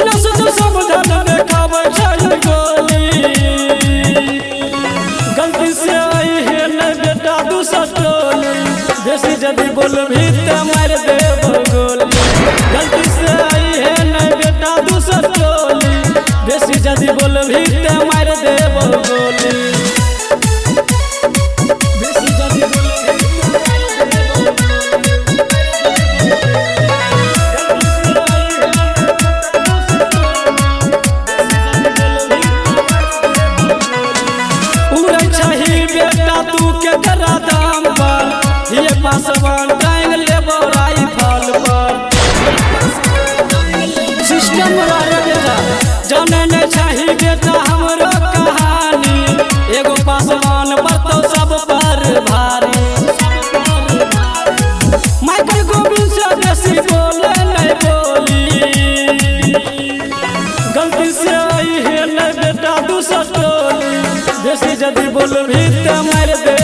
बिना सोचल समझल देखावे छै गोली। गलती से आई है न बेटा दूसर टोली, बेसी जदी बोलबी त मार देब गोली। गलती से आई है न बेटा दूसर टोली, बेसी जदी बोलबी त मार देब गोली। पासवान टांग लेबो राइफल पर, सिस्टम रहेगा जाने न चाही बेटा हमरो कहानी। एगो पासवान पर तो सब पर भारी, माइकल गोविंद से बेसी बोले नहीं बोली। गलती से आई है न बेटा दूसर टोली, बेसी जदी बोलबी त मार दे